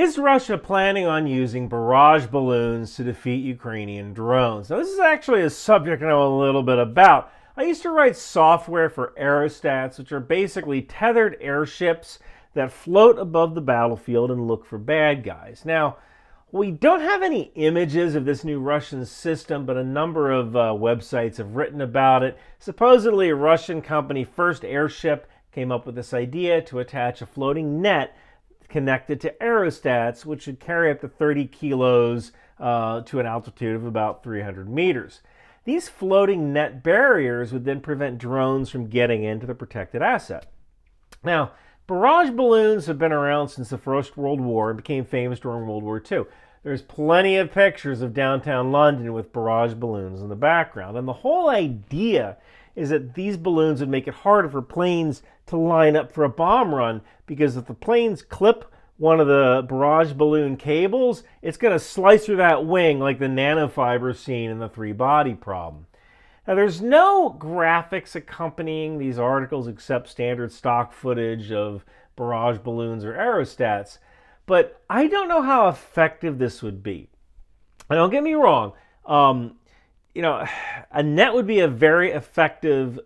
Is Russia planning on using barrage balloons to defeat Ukrainian drones? Now, this is actually a subject I know a little bit about. I used to write software for aerostats, which are basically tethered airships that float above the battlefield and look for bad guys. Now, we don't have any images of this new Russian system, but a number of websites have written about it. Supposedly, a Russian company, First Airship, came up with this idea to attach a floating net connected to aerostats, which should carry up to 30 kilos to an altitude of about 300 meters. These floating net barriers would then prevent drones from getting into the protected asset. Now, barrage balloons have been around since the First World War and became famous during World War II. There's plenty of pictures of downtown London with barrage balloons in the background. And the whole idea is that these balloons would make it harder for planes to line up for a bomb run, because if the planes clip one of the barrage balloon cables, it's going to slice through that wing like the nanofiber seen in the three-body problem. Now, there's no graphics accompanying these articles except standard stock footage of barrage balloons or aerostats, but I don't know how effective this would be. And don't get me wrong, a net would be a very effective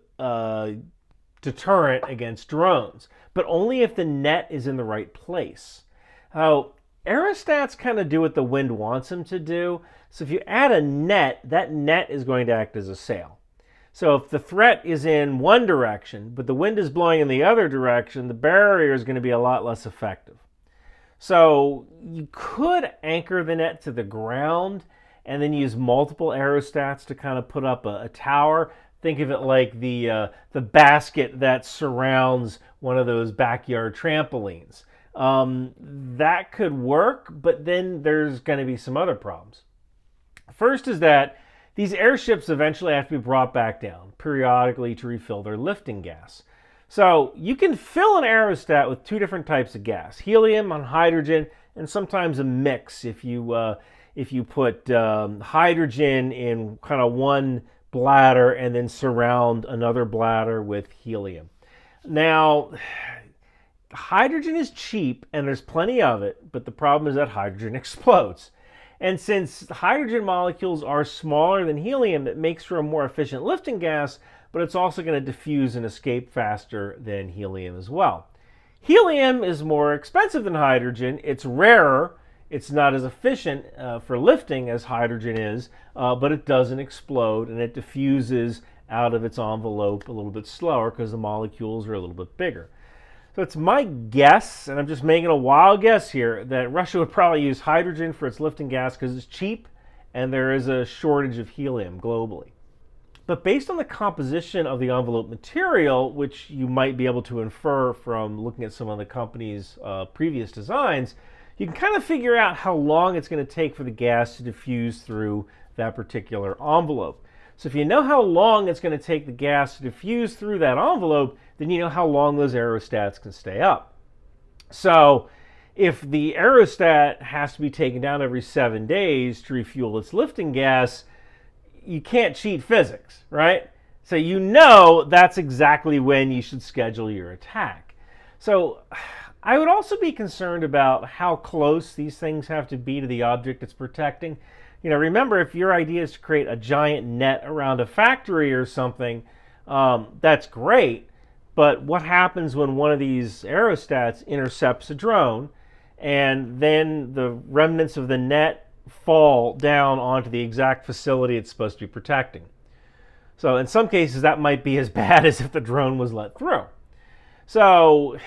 deterrent against drones, but only if the net is in the right place. Aerostats kind of do what the wind wants them to do. So if you add a net, that net is going to act as a sail. So if the threat is in one direction, but the wind is blowing in the other direction, the barrier is going to be a lot less effective. So you could anchor the net to the ground and then use multiple aerostats to kind of put up a tower. Think of it like the basket that surrounds one of those backyard trampolines. That could work, but then there's going to be some other problems. First is that these airships eventually have to be brought back down periodically to refill their lifting gas. So you can fill an aerostat with two different types of gas, helium and hydrogen, and sometimes a mix if you put hydrogen in kind of one bladder and then surround another bladder with helium. Now, hydrogen is cheap and there's plenty of it, but the problem is that hydrogen explodes. And since hydrogen molecules are smaller than helium, it makes for a more efficient lifting gas, but it's also going to diffuse and escape faster than helium as well. Helium is more expensive than hydrogen. It's rarer. It's not as efficient for lifting as hydrogen is, but it doesn't explode and it diffuses out of its envelope a little bit slower because the molecules are a little bit bigger. So it's my guess, and I'm just making a wild guess here, that Russia would probably use hydrogen for its lifting gas because it's cheap and there is a shortage of helium globally. But based on the composition of the envelope material, which you might be able to infer from looking at some of the company's previous designs, you can kind of figure out how long it's going to take for the gas to diffuse through that particular envelope. So if you know how long it's going to take the gas to diffuse through that envelope, then you know how long those aerostats can stay up. So if the aerostat has to be taken down every 7 days to refuel its lifting gas, you can't cheat physics, right? So you know that's exactly when you should schedule your attack. So I would also be concerned about how close these things have to be to the object it's protecting. Remember, if your idea is to create a giant net around a factory or something, that's great. But what happens when one of these aerostats intercepts a drone and then the remnants of the net fall down onto the exact facility it's supposed to be protecting? So in some cases, that might be as bad as if the drone was let through. So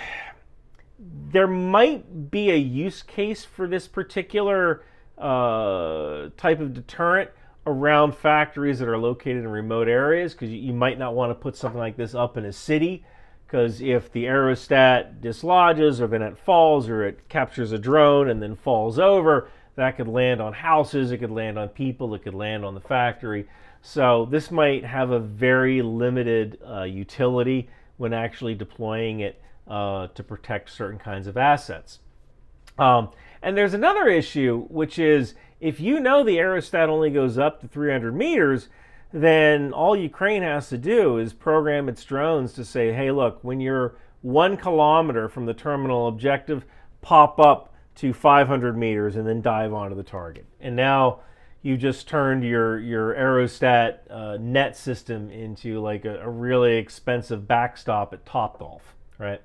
there might be a use case for this particular type of deterrent around factories that are located in remote areas, because you might not want to put something like this up in a city, because if the aerostat dislodges or then it falls or it captures a drone and then falls over, that could land on houses, it could land on people, it could land on the factory. So this might have a very limited utility when actually deploying it to protect certain kinds of assets. And there's another issue, which is if you know the aerostat only goes up to 300 meters, then all Ukraine has to do is program its drones to say, hey, look, when you're 1 kilometer from the terminal objective, pop up to 500 meters and then dive onto the target. And now you just turned your aerostat net system into like a really expensive backstop at Topgolf, right?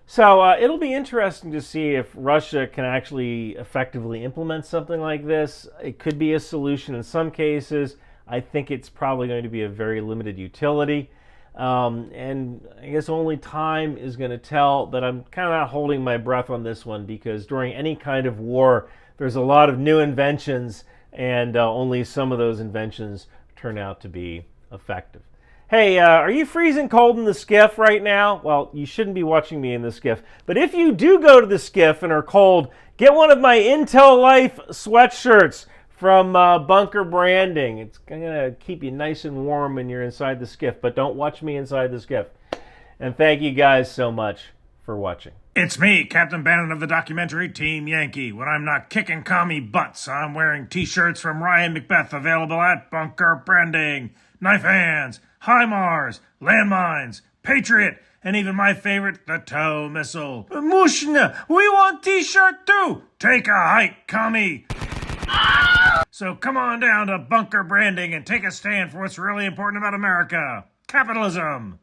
So it'll be interesting to see if Russia can actually effectively implement something like this. It could be a solution in some cases. I think it's probably going to be a very limited utility. And I guess only time is going to tell, but I'm kind of not holding my breath on this one because during any kind of war, there's a lot of new inventions, and only some of those inventions turn out to be effective. Hey, are you freezing cold in the skiff right now? Well, you shouldn't be watching me in the skiff. But if you do go to the skiff and are cold, get one of my Intel Life sweatshirts from Bunker Branding. It's going to keep you nice and warm when you're inside the skiff, but don't watch me inside the skiff. And thank you guys so much for watching. It's me, Captain Bannon of the documentary Team Yankee. When I'm not kicking commie butts, I'm wearing t-shirts from Ryan Macbeth available at Bunker Branding. Knife hands, HIMARS, landmines, Patriot, and even my favorite, the TOW missile. Mushna, we want t-shirt too. Take a hike, commie. So come on down to Bunker Branding and take a stand for what's really important about America. Capitalism.